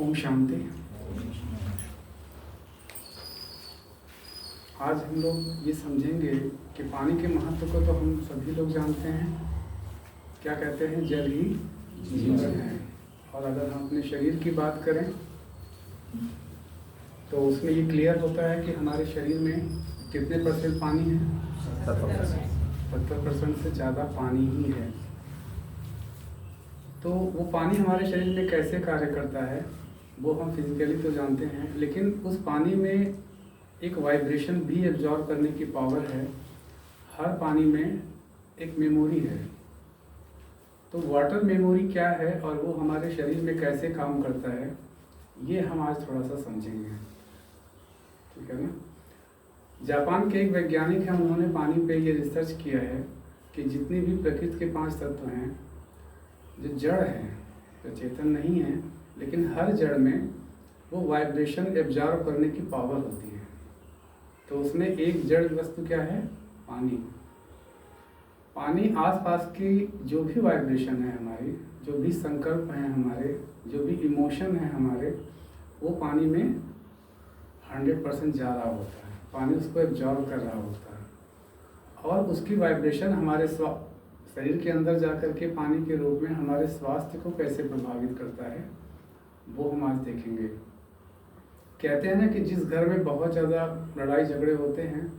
ओम शांति। आज हम लोग ये समझेंगे कि पानी के महत्व को तो हम सभी लोग जानते हैं। क्या कहते हैं? जल ही जीवन है। और अगर हम अपने शरीर की बात करें तो उसमें ये क्लियर होता है कि हमारे शरीर में कितने परसेंट पानी है? 70% से ज़्यादा पानी ही है। तो वो पानी हमारे शरीर में कैसे कार्य करता है वो हम फिजिकली तो जानते हैं, लेकिन उस पानी में एक वाइब्रेशन भी एब्जॉर्ब करने की पावर है। हर पानी में एक मेमोरी है। तो वाटर मेमोरी क्या है और वो हमारे शरीर में कैसे काम करता है, ये हम आज थोड़ा सा समझेंगे। ठीक है ना? जापान के एक वैज्ञानिक हैं, उन्होंने पानी पे ये रिसर्च किया है कि जितनी भी प्रकृति के 5 तत्व हैं, जो जड़ हैं, जो चेतन नहीं है, लेकिन हर जड़ में वो वाइब्रेशन एब्जॉर्ब करने की पावर होती है। तो उसमें एक जड़ वस्तु क्या है? पानी। पानी आसपास की जो भी वाइब्रेशन है हमारी, जो भी संकल्प हैं हमारे, जो भी इमोशन है हमारे, वो पानी में 100% जा रहा होता है। पानी उसको एब्जॉर्ब कर रहा होता है और उसकी वाइब्रेशन हमारे शरीर के अंदर जाकर के पानी के रूप में हमारे स्वास्थ्य को कैसे प्रभावित करता है वो हम आज देखेंगे। कहते हैं ना कि जिस घर में बहुत ज़्यादा लड़ाई झगड़े होते हैं,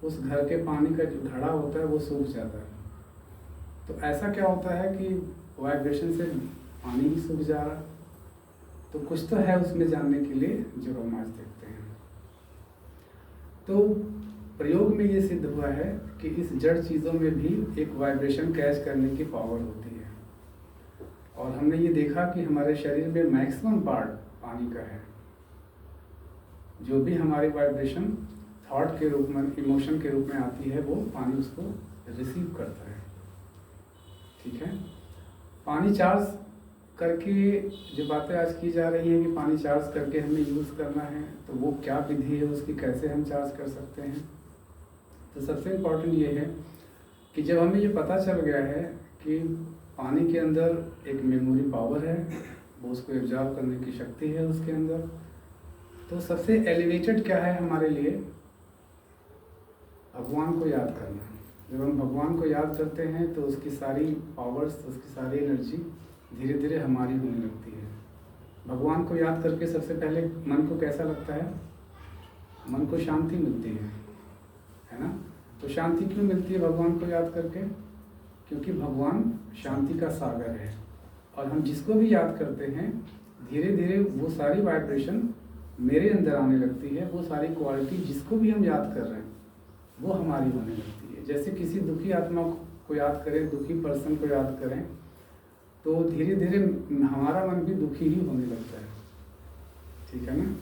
उस घर के पानी का जो घड़ा होता है वो सूख जाता है। तो ऐसा क्या होता है कि वाइब्रेशन से पानी ही सूख जा रहा। तो कुछ तो है उसमें जानने के लिए जो हम आज देखते हैं। तो प्रयोग में ये सिद्ध हुआ है कि इस जड़ चीज़ों में भी एक वाइब्रेशन कैच करने की पावर होती है। और हमने ये देखा कि हमारे शरीर में मैक्सिमम पार्ट पानी का है। जो भी हमारी वाइब्रेशन थॉट के रूप में, इमोशन के रूप में आती है, वो पानी उसको रिसीव करता है। ठीक है? पानी चार्ज करके जो बातें आज की जा रही हैं कि पानी चार्ज करके हमें यूज़ करना है, तो वो क्या विधि है, उसकी कैसे हम चार्ज कर सकते हैं। तो सबसे इम्पॉर्टेंट ये है कि जब हमें ये पता चल गया है कि पानी के अंदर एक मेमोरी पावर है, वो उसको एब्जॉर्ब करने की शक्ति है उसके अंदर, तो सबसे एलिवेटेड क्या है हमारे लिए? भगवान को याद करना। जब हम भगवान को याद करते हैं तो उसकी सारी पावर्स, उसकी सारी एनर्जी धीरे धीरे हमारी होने लगती है। भगवान को याद करके सबसे पहले मन को कैसा लगता है? मन को शांति मिलती है ना? तो शांति क्यों मिलती है भगवान को याद करके? क्योंकि भगवान शांति का सागर है। और हम जिसको भी याद करते हैं, धीरे धीरे वो सारी वाइब्रेशन मेरे अंदर आने लगती है। वो सारी क्वालिटी जिसको भी हम याद कर रहे हैं वो हमारी होने लगती है। जैसे किसी दुखी आत्मा को याद करें, दुखी पर्सन को याद करें, तो धीरे धीरे हमारा मन भी दुखी ही होने लगता है। ठीक है ना?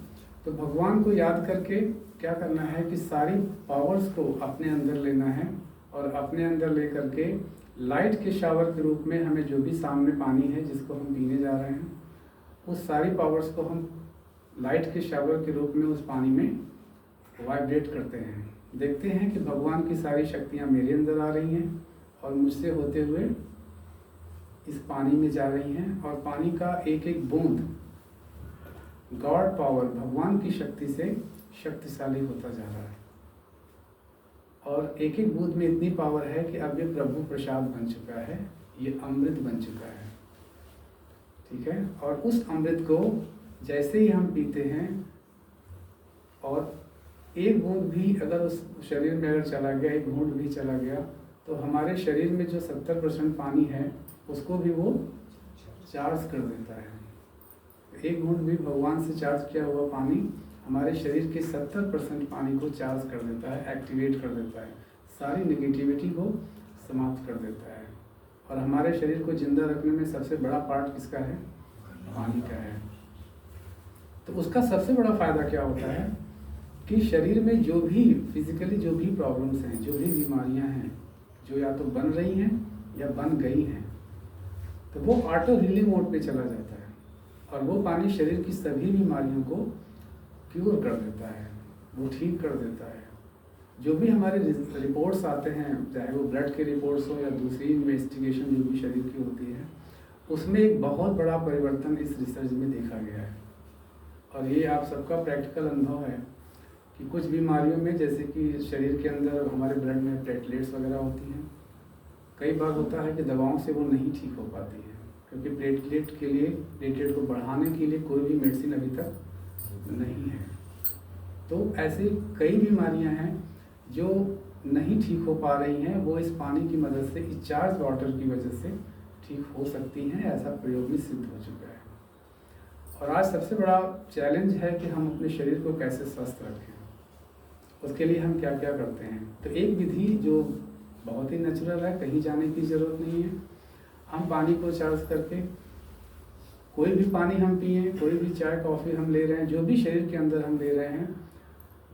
तो भगवान को याद करके क्या करना है कि सारी पावर्स को अपने अंदर लेना है और अपने अंदर ले करके लाइट के शावर के रूप में हमें जो भी सामने पानी है जिसको हम पीने जा रहे हैं, उस सारी पावर्स को हम लाइट के शावर के रूप में उस पानी में वाइब्रेट करते हैं। देखते हैं कि भगवान की सारी शक्तियाँ मेरे अंदर आ रही हैं और मुझसे होते हुए इस पानी में जा रही हैं। और पानी का एक एक बूंद गॉड पावर, भगवान की शक्ति से शक्तिशाली होता जा रहा है। और एक एक बूंद में इतनी पावर है कि अब ये प्रभु प्रसाद बन चुका है, ये अमृत बन चुका है। ठीक है? और उस अमृत को जैसे ही हम पीते हैं और एक बूंद भी अगर उस शरीर में अगर चला गया, एक घूंट भी चला गया, तो हमारे शरीर में जो 70% पानी है उसको भी वो चार्ज कर देता है। एक घूंट भी भगवान से चार्ज किया हुआ पानी हमारे शरीर के 70% पानी को चार्ज कर देता है, एक्टिवेट कर देता है, सारी नेगेटिविटी को समाप्त कर देता है। और हमारे शरीर को जिंदा रखने में सबसे बड़ा पार्ट किसका है? पानी का है। तो उसका सबसे बड़ा फ़ायदा क्या होता है कि शरीर में जो भी फिजिकली जो भी प्रॉब्लम्स हैं, जो भी बीमारियां हैं, जो या तो बन रही हैं या बन गई हैं, तो वो ऑटो हीलिंग मोड पे चला जाता है और वो पानी शरीर की सभी बीमारियों को क्योर कर देता है, वो ठीक कर देता है। जो भी हमारे रिपोर्ट्स आते हैं, चाहे वो ब्लड के रिपोर्ट्स हो या दूसरी इन्वेस्टिगेशन जो भी शरीर की होती है, उसमें एक बहुत बड़ा परिवर्तन इस रिसर्च में देखा गया है। और ये आप सबका प्रैक्टिकल अनुभव है कि कुछ बीमारियों में, जैसे कि शरीर के अंदर हमारे ब्लड में प्लेटलेट्स वगैरह होती हैं, कई बार होता है कि दवाओं से वो नहीं ठीक हो पाती है, क्योंकि प्लेटलेट को बढ़ाने के लिए कोई भी मेडिसिन अभी तक नहीं है। तो ऐसी कई बीमारियां हैं जो नहीं ठीक हो पा रही हैं, वो इस पानी की मदद से, इस चार्ज वाटर की वजह से ठीक हो सकती हैं। ऐसा प्रयोग में सिद्ध हो चुका है। और आज सबसे बड़ा चैलेंज है कि हम अपने शरीर को कैसे स्वस्थ रखें, उसके लिए हम क्या क्या करते हैं। तो एक विधि जो बहुत ही नेचुरल है, कहीं जाने की ज़रूरत नहीं है। हम पानी को चार्ज करके, कोई भी पानी हम पिए, कोई भी चाय कॉफ़ी हम ले रहे हैं, जो भी शरीर के अंदर हम ले रहे हैं,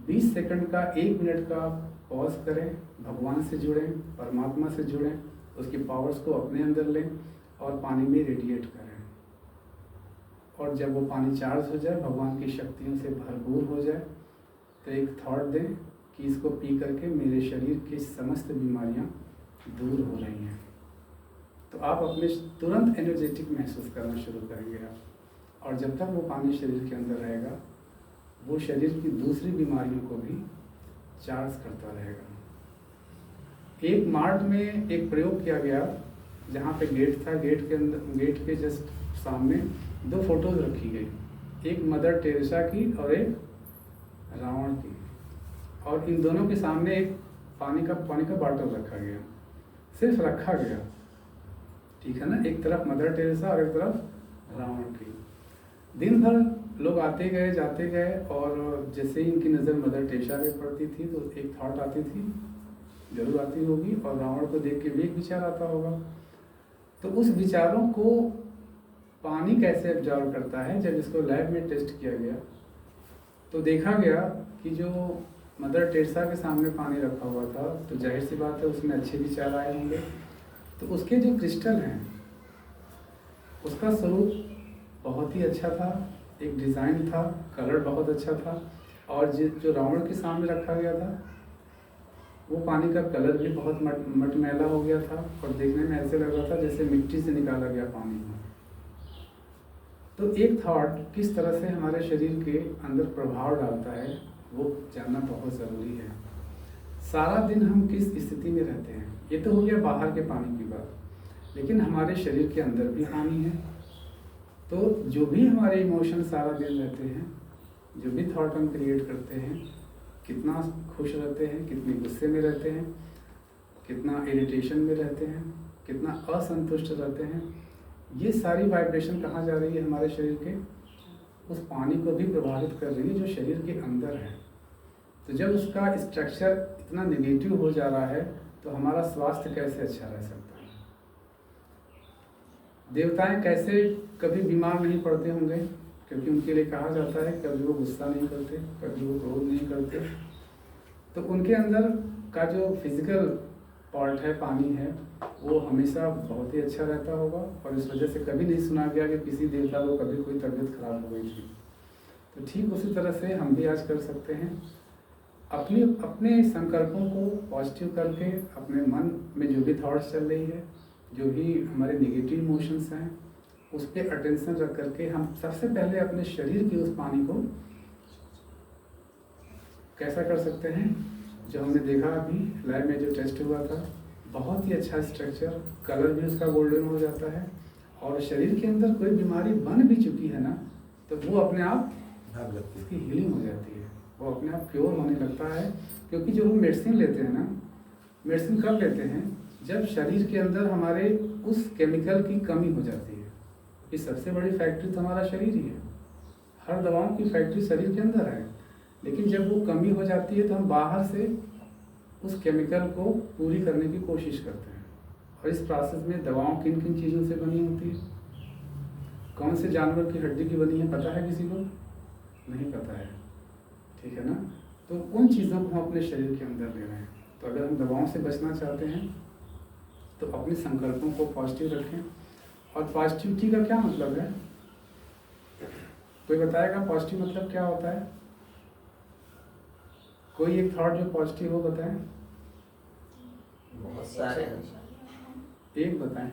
20 सेकंड का, 1 मिनट का पॉज करें, भगवान से जुड़ें, परमात्मा से जुड़ें, उसकी पावर्स को अपने अंदर लें और पानी में रेडिएट करें। और जब वो पानी चार्ज हो जाए, भगवान की शक्तियों से भरपूर हो जाए, तो एक थॉट दें कि इसको पी करके मेरे शरीर की समस्त बीमारियां दूर हो रही हैं। तो आप अपने तुरंत एनर्जेटिक महसूस करना शुरू करेंगे आप। और जब तक वो पानी शरीर के अंदर रहेगा, वो शरीर की दूसरी बीमारियों को भी चार्ज करता रहेगा। एक मार्ट में एक प्रयोग किया गया, जहाँ पे गेट था, गेट के जस्ट सामने 2 फोटोज रखी गई, एक मदर टेरेसा की और एक रावण की, और इन दोनों के सामने एक पानी का बॉटल रखा गया, सिर्फ रखा गया, ठीक है ना। एक तरफ मदर टेरेसा और एक तरफ रावण की। दिन भर लोग आते गए जाते गए, और जैसे ही इनकी नज़र मदर टेरेसा पे पड़ती थी तो एक थॉट आती थी, जरूर आती होगी, और रावण को देख के भी एक विचार आता होगा। तो उस विचारों को पानी कैसे एब्जॉर्व करता है, जब इसको लैब में टेस्ट किया गया तो देखा गया कि जो मदर टेरेसा के सामने पानी रखा हुआ था, तो जाहिर सी बात है उसमें अच्छे विचार आए होंगे। तो उसके जो क्रिस्टल हैं, उसका स्वरूप बहुत ही अच्छा था, एक डिज़ाइन था, कलर बहुत अच्छा था। और जो रावण के सामने रखा गया था, वो पानी का कलर भी बहुत मटमैला हो गया था, और देखने में ऐसे लग रहा था जैसे मिट्टी से निकाला गया पानी हो। तो एक थॉट किस तरह से हमारे शरीर के अंदर प्रभाव डालता है, वो जानना बहुत ज़रूरी है। सारा दिन हम किस स्थिति में रहते हैं, ये तो हो गया बाहर के पानी की बात, लेकिन हमारे शरीर के अंदर भी पानी है। तो जो भी हमारे इमोशन सारा दिन रहते हैं, जो भी थॉट हम क्रिएट करते हैं, कितना खुश रहते हैं, कितने गुस्से में रहते हैं, कितना इरिटेशन में रहते हैं, कितना असंतुष्ट रहते हैं, ये सारी वाइब्रेशन कहाँ जा रही है, हमारे शरीर के उस पानी को भी प्रभावित कर रही है जो शरीर के अंदर है। तो जब उसका स्ट्रक्चर इतना नेगेटिव हो जा रहा है, तो हमारा स्वास्थ्य कैसे अच्छा रह सकता है। देवताएं कैसे कभी बीमार नहीं पड़ते होंगे, क्योंकि उनके लिए कहा जाता है कभी वो गुस्सा नहीं करते, कभी वो क्रोध नहीं करते। तो उनके अंदर का जो फिजिकल पार्ट है, पानी है, वो हमेशा बहुत ही अच्छा रहता होगा, और इस वजह से कभी नहीं सुना गया कि किसी देवता को कभी कोई तबीयत खराब हो गई थी। तो ठीक उसी तरह से हम भी आज कर सकते हैं, अपने संकल्पों को पॉजिटिव करके, अपने मन में जो भी थॉट्स चल रही है, जो भी हमारे नेगेटिव इमोशंस हैं, उस पर अटेंशन रख करके हम सबसे पहले अपने शरीर के उस पानी को कैसा कर सकते हैं, जो हमने देखा अभी लैब में जो टेस्ट हुआ था, बहुत ही अच्छा स्ट्रक्चर, कलर भी उसका गोल्डन हो जाता है, और शरीर के अंदर कोई बीमारी बन भी चुकी है ना, तो वो अपने आप उसकी हीलिंग हो जाती है, वो अपने आप क्योर होने लगता है। क्योंकि जो हम मेडिसिन लेते हैं ना, मेडिसिन कब लेते हैं, जब शरीर के अंदर हमारे उस केमिकल की कमी हो जाती है। ये सबसे बड़ी फैक्ट्री तो हमारा शरीर ही है, हर दवाओं की फैक्ट्री शरीर के अंदर है। लेकिन जब वो कमी हो जाती है तो हम बाहर से उस केमिकल को पूरी करने की कोशिश करते हैं। और इस प्रोसेस में दवाओं किन किन चीज़ों से बनी होती है, कौन से जानवर की हड्डी की बनी है, पता है किसी को? नहीं पता है, ठीक है ना। तो उन चीज़ों को हम अपने शरीर के अंदर ले रहे हैं। तो अगर हम दवाओं से बचना चाहते हैं तो अपने संकल्पों को पॉजिटिव रखें। और पॉजिटिविटी का क्या मतलब है, कोई बताएगा पॉजिटिव मतलब क्या होता है? कोई एक थॉट जो पॉजिटिव हो बताएं। बहुत सारे हैं। एक बताएं।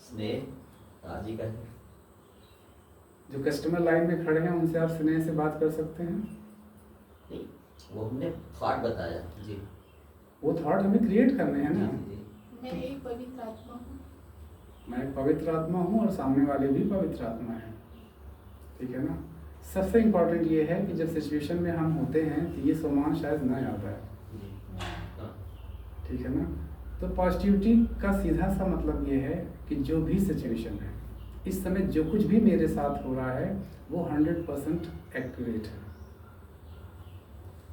स्नेह, राजी का है। जो कस्टमर लाइन में खड़े हैं उनसे आप स्नेह से बात कर सकते हैं। नहीं, वो हमने थॉट बताया जी। वो थॉट हमें क्रिएट करने हैं ना। जी। मैं एक पवित्र आत्मा हूँ। मैं एक पवित्र आत्मा हूँ और सामने वाले भी पवित्र आत्मा है, ठीक है ना। सबसे इम्पोर्टेंट ये है कि जब सिचुएशन में हम होते हैं तो ये सामान शायद ना याद आए, हाँ। ठीक है ना। तो पॉजिटिविटी का सीधा सा मतलब ये है कि जो भी सिचुएशन है इस समय, जो कुछ भी मेरे साथ हो रहा है वो 100% एक्यूरेट है।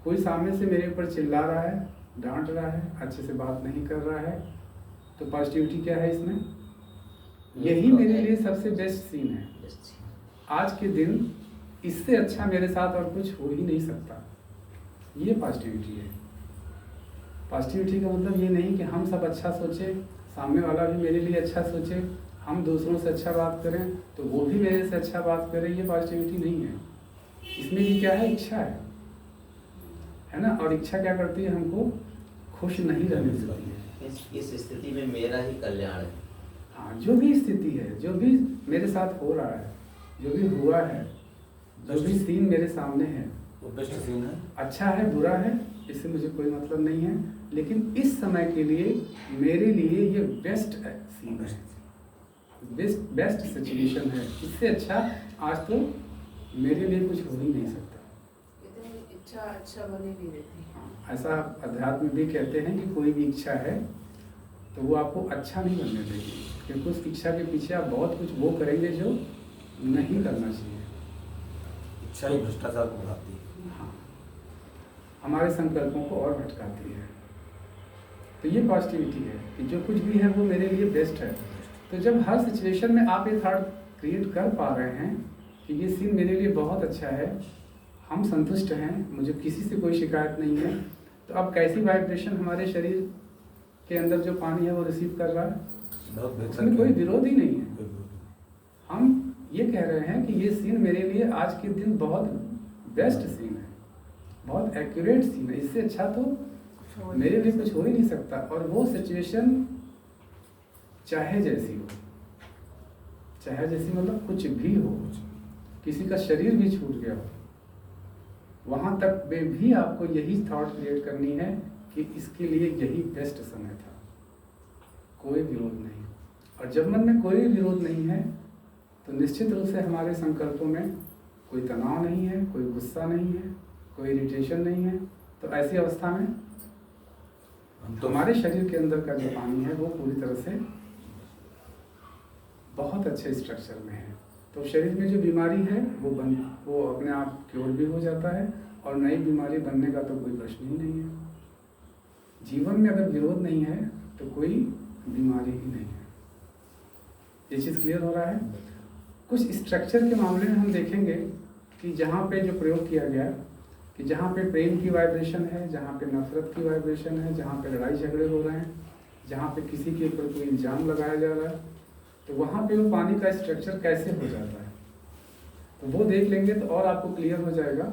कोई सामने से मेरे ऊपर चिल्ला रहा है, डांट रहा है, अच्छे से बात नहीं कर रहा है, तो पॉजिटिविटी क्या है इसमें? यही मेरे लिए सबसे बेस्ट सीन है। आज के दिन इससे अच्छा मेरे साथ और कुछ हो ही नहीं सकता। ये पॉजिटिविटी है। पॉजिटिविटी का मतलब ये नहीं कि हम सब अच्छा सोचें, सामने वाला भी मेरे लिए अच्छा सोचे, हम दूसरों से अच्छा बात करें तो वो भी मेरे से अच्छा बात करे। ये पॉजिटिविटी नहीं है। इसमें भी क्या है? इच्छा है ना। और इच्छा क्या करती है? हमको खुश नहीं रहने देती है। इस स्थिति में मेरा ही कल्याण है। हाँ, जो भी स्थिति है, जो भी मेरे साथ हो रहा है, जो भी हुआ है, जो भी सीन मेरे सामने है, वो बेस्ट सीन है। अच्छा है, बुरा है, इससे मुझे कोई मतलब नहीं है, लेकिन इस समय के लिए मेरे लिए ये बेस्ट सीन है, बेस्ट सिचुएशन है। इससे अच्छा आज तो मेरे लिए कुछ हो ही नहीं सकता। इच्छा अच्छा बने नहीं देती। हाँ, ऐसा अध्यात्म भी कहते हैं कि कोई भी इच्छा है तो वो आपको अच्छा नहीं बनने देगी, क्योंकि उस इच्छा के पीछे आप बहुत कुछ वो करेंगे जो नहीं करना चाहिए। इच्छा ही भ्रष्टाचार को बढ़ाती है। हाँ, हमारे संकल्पों को और भटकाती है। तो ये पॉजिटिविटी है कि जो कुछ भी है वो मेरे लिए बेस्ट है। तो जब हर सिचुएशन में आप ये थॉट क्रिएट कर पा रहे हैं कि ये सीन मेरे लिए बहुत अच्छा है, हम संतुष्ट हैं, मुझे किसी से कोई शिकायत नहीं है, तो अब कैसी वाइब्रेशन हमारे शरीर के अंदर जो पानी है वो रिसीव कर रहा है, उसमें कोई विरोध ही नहीं है। हम ये कह रहे हैं कि ये सीन मेरे लिए आज के दिन बहुत बेस्ट सीन है, बहुत एक्यूरेट सीन है। इससे अच्छा तो मेरे लिए कुछ हो ही नहीं सकता। और वो सिचुएशन चाहे जैसी हो, चाहे जैसी मतलब कुछ भी हो, किसी का शरीर भी छूट गया हो, वहाँ तक में भी आपको यही थॉट क्रिएट करनी है कि इसके लिए यही बेस्ट समय था, कोई विरोध नहीं। और जब मन में कोई विरोध नहीं है तो निश्चित रूप से हमारे संकल्पों में कोई तनाव नहीं है, कोई गुस्सा नहीं है, कोई इरिटेशन नहीं है। तो ऐसी अवस्था में हमारे शरीर के अंदर का जो पानी है वो पूरी तरह से बहुत अच्छे स्ट्रक्चर में है। तो शरीर में जो बीमारी है वो अपने आप क्योर भी हो जाता है, और नई बीमारी बनने का तो कोई प्रश्न ही नहीं है। जीवन में अगर विरोध नहीं है तो कोई बीमारी ही नहीं है। ये चीज़ क्लियर हो रहा है। कुछ स्ट्रक्चर के मामले में हम देखेंगे कि जहाँ पे जो प्रयोग किया गया कि जहाँ पे प्रेम की वाइब्रेशन है, जहाँ पे नफरत की वाइब्रेशन है, जहाँ पे लड़ाई झगड़े हो रहे हैं, जहाँ पे किसी के ऊपर कोई इल्ज़ाम लगाया जा रहा है, तो वहाँ पे वो पानी का स्ट्रक्चर कैसे हो जाता है, तो वो देख लेंगे तो और आपको क्लियर हो जाएगा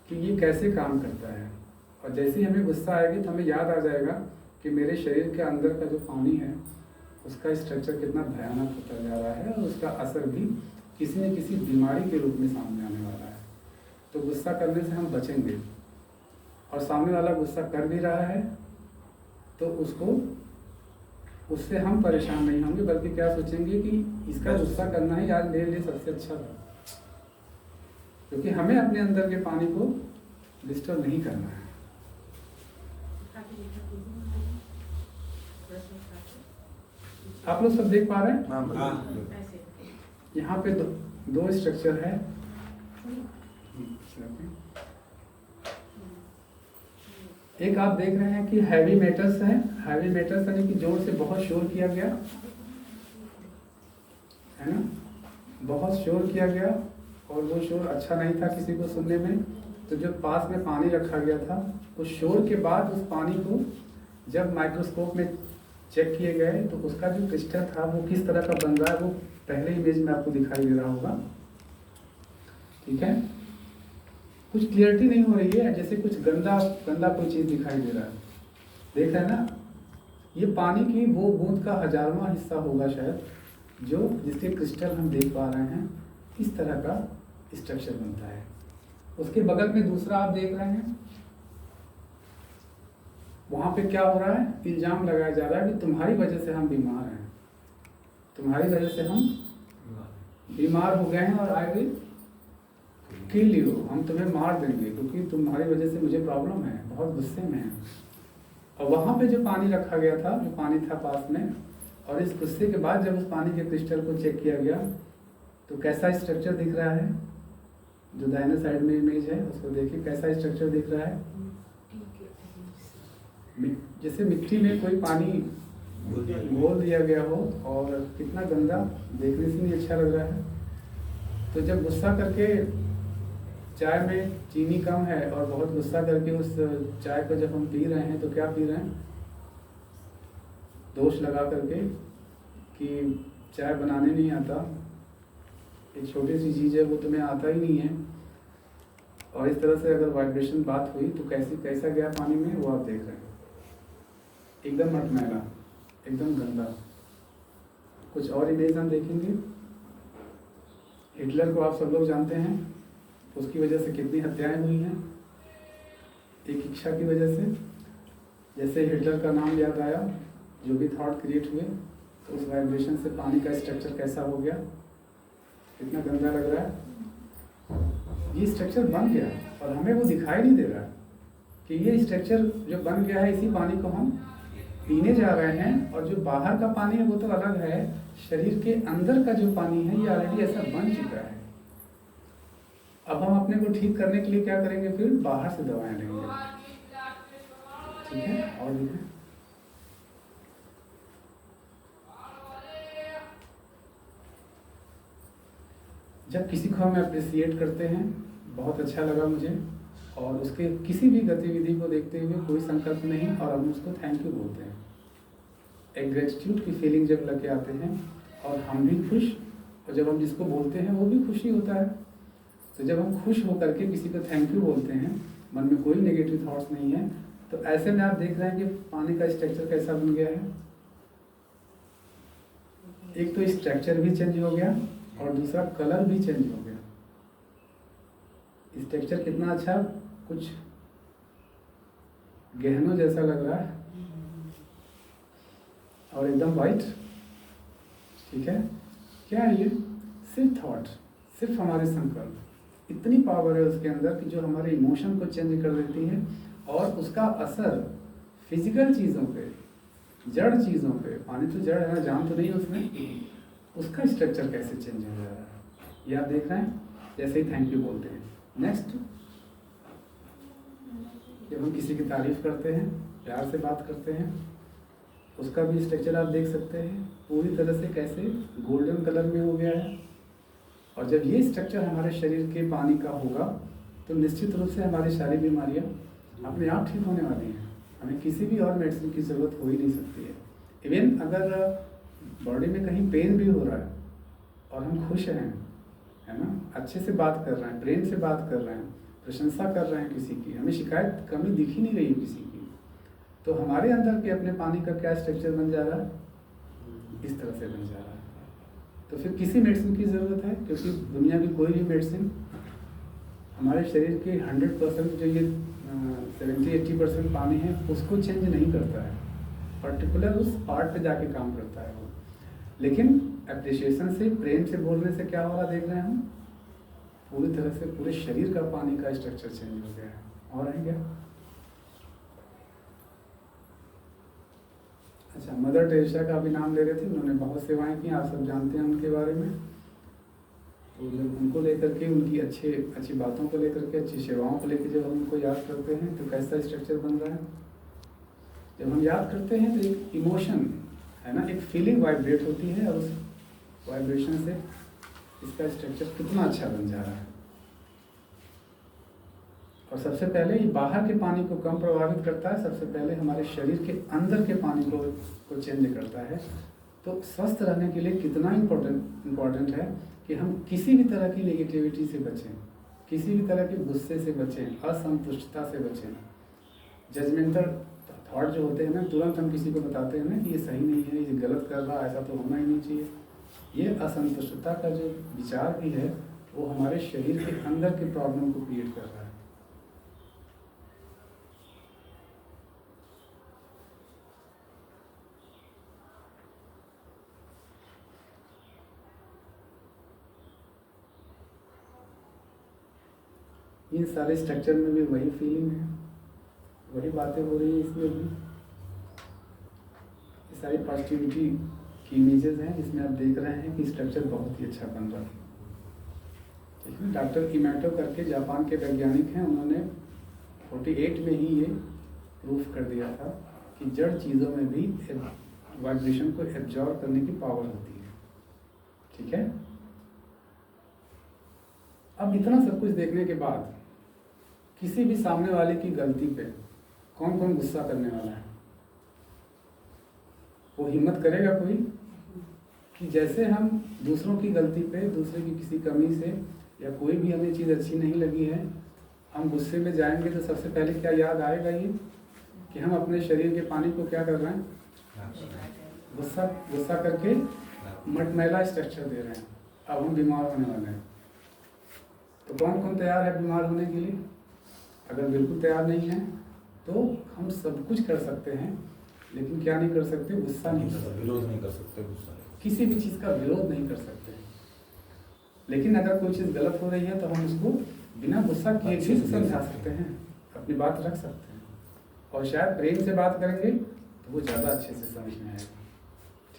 कि ये कैसे काम करता है। और जैसे ही हमें गुस्सा आएगी तो हमें याद आ जाएगा कि मेरे शरीर के अंदर का जो पानी है उसका स्ट्रक्चर कितना भयानक होता जा रहा है, और उसका असर भी किसी न किसी बीमारी के रूप में सामने आने वाला है। तो गुस्सा करने से हम बचेंगे, और सामने वाला गुस्सा कर भी रहा है तो उससे हम परेशान नहीं होंगे, बल्कि क्या सोचेंगे कि इसका गुस्सा करना ही आज मेरे लिए सबसे अच्छा था, क्योंकि हमें अपने अंदर के पानी को डिस्टर्ब नहीं करना है। आप लोग सब देख पा रहे हैं? यहाँ पे दो स्ट्रक्चर है। एक आप देख रहे हैं कि हैवी मेटल्स है। हैवी मेटल्स यानी कि जोर से बहुत शोर किया गया है ना, बहुत शोर किया गया, और वो शोर अच्छा नहीं था किसी को सुनने में। तो जो पास में पानी रखा गया था, उस शोर के बाद उस पानी को जब माइक्रोस्कोप में चेक किए गए तो उसका जो क्रिस्टल था वो किस तरह का बन रहा है वो पहले इमेज में आपको दिखाई दे रहा होगा। ठीक है, कुछ क्लियरिटी नहीं हो रही है, जैसे कुछ गंदा कोई चीज़ दिखाई दे रहा है। देख रहे हैं ना, ये पानी की वो बूंद का 1000वां हिस्सा होगा शायद, जो जिसके क्रिस्टल हम देख पा रहे हैं। इस तरह का स्ट्रक्चर बनता है। उसके बगल में दूसरा आप देख रहे हैं, वहां पे क्या हो रहा है, इल्जाम लगाया जा रहा है कि तुम्हारी वजह से हम बीमार हैं, तुम्हारी वजह से हम बीमार हो गए हैं और आई विल किल यू, हम तुम्हें मार देंगे क्योंकि तुम्हारी वजह से मुझे प्रॉब्लम है, बहुत गुस्से में है। और वहाँ पे जो पानी रखा गया था, जो पानी था पास में, और इस गुस्से के बाद जब उस पानी के क्रिस्टल को चेक किया गया तो कैसा स्ट्रक्चर दिख रहा है, जो दाहिने साइड में इमेज है उसको देखिए, कैसा स्ट्रक्चर दिख रहा है, जैसे मिट्टी में कोई पानी घोल दिया गया हो, और कितना गंदा, देखने से नहीं अच्छा लग रहा है। तो जब गुस्सा करके, चाय में चीनी कम है और बहुत गुस्सा करके उस चाय को जब हम पी रहे हैं तो क्या पी रहे हैं, दोष लगा करके कि चाय बनाने नहीं आता, एक छोटी सी चीज़ है वो तुम्हें आता ही नहीं है। और इस तरह से अगर वाइब्रेशन बात हुई तो कैसा गया पानी में, वो आप देख रहे हैं, एकदम मटमैला, एकदम गंदा। कुछ और इमेज हम देखेंगे। हिटलर को आप सब लोग जानते हैं, उसकी वजह से कितनी हत्याएं हुई हैं, एक इच्छा की वजह से। जैसे हिटलर का नाम याद आया, जो भी थॉट क्रिएट हुए तो उस वाइब्रेशन से पानी का स्ट्रक्चर कैसा हो गया, कितना गंदा लग रहा है। ये स्ट्रक्चर बन गया और हमें वो दिखाई नहीं दे रहा कि ये स्ट्रक्चर जो बन गया है, इसी पानी को हम पीने जा रहे हैं। और जो बाहर का पानी है वो तो अलग है, शरीर के अंदर का जो पानी है ये ऑलरेडी ऐसा बन चुका है। अब हम अपने को ठीक करने के लिए क्या करेंगे, फिर बाहर से दवाएं लेंगे, ठीक है। और भी है, जब किसी को हम अप्रिसिएट करते हैं, बहुत अच्छा लगा मुझे, और उसके किसी भी गतिविधि को देखते हुए कोई संकल्प नहीं, और हम उसको थैंक यू बोलते हैं। एक ग्रेटिट्यूड की फीलिंग जब लगे आते हैं और हम भी खुश, और जब हम जिसको बोलते हैं वो भी खुशी होता है। तो जब हम खुश होकर के किसी को थैंक यू बोलते हैं, मन में कोई नेगेटिव थॉट्स नहीं है, तो ऐसे में आप देख रहे हैं कि पानी का स्ट्रक्चर कैसा बन गया है। एक तो स्ट्रक्चर भी चेंज हो गया और दूसरा कलर भी चेंज हो गया। स्ट्रक्चर कितना अच्छा, कुछ गहनों जैसा लग रहा है और एकदम वाइट, ठीक है। क्या है ये, सिर्फ थॉट, सिर्फ हमारे संकल्प, इतनी पावर है उसके अंदर कि जो हमारे इमोशन को चेंज कर देती है, और उसका असर फिजिकल चीज़ों पे, जड़ चीज़ों पे, पानी तो जड़ है ना, जान तो नहीं उसमें, उसका स्ट्रक्चर कैसे चेंज हो जा रहा है ये आप देख रहे हैं। जैसे ही थैंक यू बोलते हैं। नेक्स्ट, जब हम किसी की तारीफ करते हैं, प्यार से बात करते हैं, उसका भी स्ट्रक्चर आप देख सकते हैं, पूरी तरह से कैसे गोल्डन कलर में हो गया है। और जब ये स्ट्रक्चर हमारे शरीर के पानी का होगा तो निश्चित रूप से हमारी सारी बीमारियां अपने आप ठीक होने वाली हैं। हमें किसी भी और मेडिसिन की ज़रूरत हो ही नहीं सकती है। इवन अगर बॉडी में कहीं पेन भी हो रहा है और हम खुश हैं, है ना, अच्छे से बात कर रहे हैं, प्रेम से बात कर रहे हैं, प्रशंसा कर रहे हैं किसी की, हमें शिकायत कमी दिख ही नहीं रही किसी की, तो हमारे अंदर के अपने पानी का क्या स्ट्रक्चर बन जा रहा है, इस तरह से बन जा रहा है। तो फिर किसी मेडिसिन की ज़रूरत है, क्योंकि दुनिया की कोई भी मेडिसिन हमारे शरीर के 100% जो ये 70-80% पानी है उसको चेंज नहीं करता है, पर्टिकुलर उस पार्ट पे जाके काम करता है वो। लेकिन एप्रिशिएशन से, प्रेम से बोलने से क्या हो रहा देख रहे हैं हम, पूरी तरह से पूरे शरीर का पानी का स्ट्रक्चर चेंज हो गया है। और है क्या, अच्छा, मदर टेरेसा का भी नाम ले रहे थे, उन्होंने बहुत सेवाएं की, आप सब जानते हैं उनके बारे में। तो जब उनको लेकर के, उनकी अच्छी बातों को लेकर के, अच्छी सेवाओं को लेकर जब हम उनको याद करते हैं तो कैसा स्ट्रक्चर बन रहा है। जब हम याद करते हैं तो एक इमोशन है ना, एक फीलिंग वाइब्रेट होती है, और उस वाइब्रेशन से इसका स्ट्रक्चर कितना अच्छा बन जा रहा है। और सबसे पहले ये बाहर के पानी को कम प्रभावित करता है, सबसे पहले हमारे शरीर के अंदर के पानी को चेंज करता है। तो स्वस्थ रहने के लिए कितना इम्पोर्टेंट है कि हम किसी भी तरह की नेगेटिविटी से बचें, किसी भी तरह के गुस्से से बचें, असंतुष्टता से बचें। जजमेंटल थॉट जो होते हैं ना, तुरंत हम किसी को बताते हैं ना कि ये सही नहीं है, ये गलत कर रहा है, ऐसा तो होना ही नहीं चाहिए, ये असंतुष्टता का जो विचार भी है वो हमारे शरीर के अंदर के प्रॉब्लम को क्रिएट कर रहा है। इन सारे स्ट्रक्चर में भी वही फीलिंग है, वही बातें हो रही हैं इसमें भी। ये सारी पॉजिटिविटी की इमेजेस हैं, इसमें आप देख रहे हैं कि स्ट्रक्चर बहुत ही अच्छा बन रहा है। ठीक है, डॉक्टर इमोटो करके जापान के वैज्ञानिक हैं, उन्होंने 48 में ही ये प्रूफ कर दिया था कि जड़ चीज़ों में भी वाइब्रेशन को एब्जॉर्ब करने की पावर होती है। ठीक है, अब इतना सब कुछ देखने के बाद किसी भी सामने वाले की गलती पे कौन कौन गुस्सा करने वाला है? वो हिम्मत करेगा कोई कि जैसे हम दूसरों की गलती पे, दूसरे की किसी कमी से या कोई भी हमें चीज़ अच्छी नहीं लगी है, हम गुस्से में जाएंगे तो सबसे पहले क्या याद आएगा ये कि हम अपने शरीर के पानी को क्या कर रहे हैं? गुस्सा करके मटमैला स्ट्रक्चर दे रहे हैं। अब हम बीमार होने वाले हैं। तो कौन कौन तैयार है बीमार होने के लिए? अगर बिल्कुल तैयार नहीं है तो हम सब कुछ कर सकते हैं, लेकिन क्या नहीं कर सकते? गुस्सा नहीं कर सकते, विरोध नहीं कर सकते, गुस्सा किसी भी चीज़ का विरोध नहीं कर सकते। लेकिन अगर कोई चीज़ गलत हो रही है तो हम उसको बिना गुस्सा किए भी समझा सकते हैं, अपनी बात रख सकते हैं, और शायद प्रेम से बात करेंगे तो वो ज़्यादा अच्छे से समझ में आएगा।